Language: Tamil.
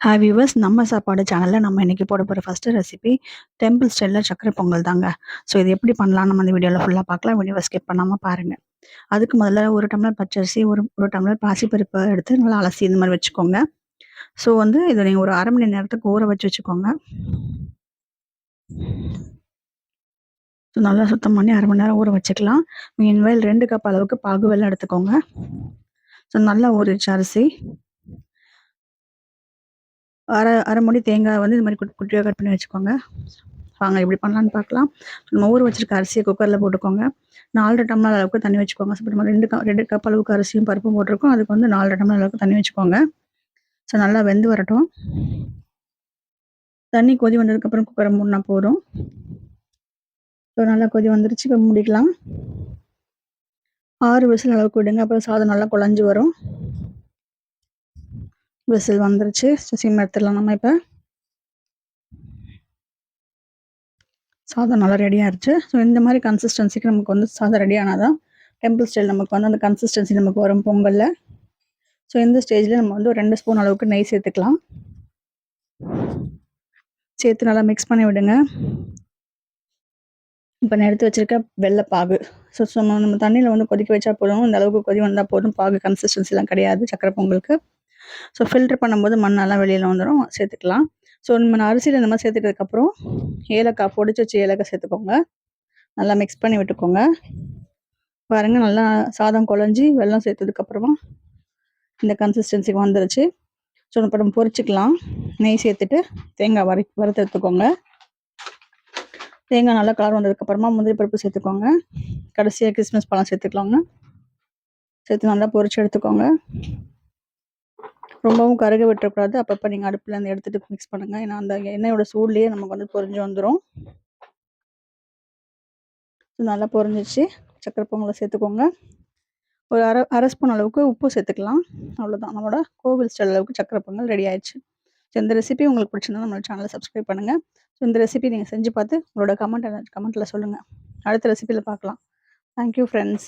ஹாய் வியூவர்ஸ், நம்ம சாப்பாடு சேனலில் நம்ம இன்றைக்கி போட போகிற ஃபஸ்ட்டு ரெசிபி டெம்பிள் ஸ்டைலில் சர்க்கரை பொங்கல் தாங்க. ஸோ இது எப்படி பண்ணலாம் நம்ம இந்த வீடியோவில் ஃபுல்லாக பார்க்கலாம். வீடியோவை ஸ்கிப் பண்ணாமல் பாருங்கள். அதுக்கு முதல்ல ஒரு டம்ளர் பச்சரிசி, ஒரு டம்ளர் பாசிப்பருப்பு எடுத்து நல்லா அலசி இந்த மாதிரி வச்சுக்கோங்க. ஸோ இதை நீங்கள் ஒரு 1/2 மணி நேரத்துக்கு ஊற வச்சுக்கோங்க. ஸோ நல்லா சுத்தம் பண்ணி 1/2 மணி நேரம் ஊற வச்சுக்கலாம். மீன்வேல் 2 கப் அளவுக்கு பாகு வெல்லம் எடுத்துக்கோங்க. ஸோ நல்லா ஊறிடுச்சு அரிசி. அரை மூடி தேங்காய் இது மாதிரி குட்டியாக கட் பண்ணி வச்சுக்கோங்க. வாங்க எப்படி பண்ணலான்னு பார்க்கலாம். நம்ம ஊற வச்சுருக்க அரிசியை குக்கரில் போட்டுக்கோங்க. 4 டம்ளர் அளவுக்கு தண்ணி வச்சுக்கோங்க. ஸோ நம்ம 2 கப் அளவுக்கு அரிசியும் பருப்பும் போட்டிருக்கோம். அதுக்கு 4 டம்ளர் அளவுக்கு தண்ணி வச்சுக்கோங்க. ஸோ நல்லா வெந்து வரட்டும். தண்ணி கொதி வந்ததுக்கப்புறம் குக்கரை மூடினா போதும். ஸோ நல்லா கொதி வந்துருச்சு. இப்போ மூடிக்கலாம். 6 விசில் அளவுக்கு விடுங்க. அப்புறம் சாதம் நல்லா குழஞ்சி வரும். விசில் வந்துருச்சு. ஸோ சிம் எடுத்துடலாம். நம்ம இப்போ சாதம் நல்லா ரெடி ஆயிடுச்சு. ஸோ இந்த மாதிரி கன்சிஸ்டன்சிக்கு நமக்கு சாதம் ரெடி ஆனால் தான் டெம்பிள் ஸ்டைல் நமக்கு அந்த கன்சிஸ்டன்சி நமக்கு வரும் பொங்கலில். ஸோ இந்த ஸ்டேஜில் நம்ம ஒரு 2 ஸ்பூன் அளவுக்கு நெய் சேர்த்துக்கலாம். சேர்த்து நல்லா மிக்ஸ் பண்ணி விடுங்க. இப்போ நான் எடுத்து வச்சுருக்க வெள்ளைப்பாகு. ஸோ நம்ம தண்ணியில் கொதிக்க வச்சா போதும். இந்த அளவுக்கு கொதி வந்தால் போதும். பாகு கன்சிஸ்டன்சிலாம் கிடையாது சக்கரை பொங்கலுக்கு. ஸோ ஃபில்டர் பண்ணும்போது மண்ணெல்லாம் வெளியில் வந்துடும். சேர்த்துக்கலாம். ஸோ நம்ம அரிசியில் இந்த மாதிரி சேர்த்துட்டதுக்கப்புறம் ஏலக்காய் பொடிச்சு வச்சு ஏலக்காய் சேர்த்துக்கோங்க. நல்லா மிக்ஸ் பண்ணி விட்டுக்கோங்க. பாருங்கள், நல்லா சாதம் குழஞ்சி வெல்லம் சேர்த்ததுக்கப்புறமா இந்த கன்சிஸ்டன்சிக்கு வந்துருச்சு. ஸோ இப்போ நம்ம பொரிச்சிக்கலாம். நெய் சேர்த்துட்டு தேங்காய் வறுத்து எடுத்துக்கோங்க. தேங்காய் நல்லா கலர் வந்ததுக்கப்புறமா முந்திரி பருப்பு சேர்த்துக்கோங்க. கடைசியாக கிறிஸ்மஸ் பழம் சேர்த்துக்கலாங்க. சேர்த்து நல்லா பொரிச்சு எடுத்துக்கோங்க. ரொம்பவும் கருக விட்டுறக்கூடாது. அப்பப்போ நீங்கள் அடுப்புலேருந்து எடுத்துகிட்டு மிக்ஸ் பண்ணுங்கள். ஏன்னா அந்த எண்ணெயோட சூட்லேயே நமக்கு பொரிஞ்சு வந்துடும். நல்லா பொரிஞ்சிச்சு. சக்கரை பொங்கலை சேர்த்துக்கோங்க. ஒரு அரை ஸ்பூன் அளவுக்கு உப்பு சேர்த்துக்கலாம். அவ்வளோதான், நம்மளோட கோவில் ஸ்டைல் அளவுக்கு சக்கரை பொங்கல் ரெடி ஆயிடுச்சு. ஸோ இந்த ரெசிபி உங்களுக்கு பிடிச்சிருந்தா நம்மளோட சேனலை சப்ஸ்கிரைப் பண்ணுங்கள். ஸோ இந்த ரெசிபி நீங்கள் செஞ்சு பார்த்து உங்களோட கமெண்ட்டில் சொல்லுங்கள். அடுத்த ரெசிபியில் பார்க்கலாம். Thank you friends.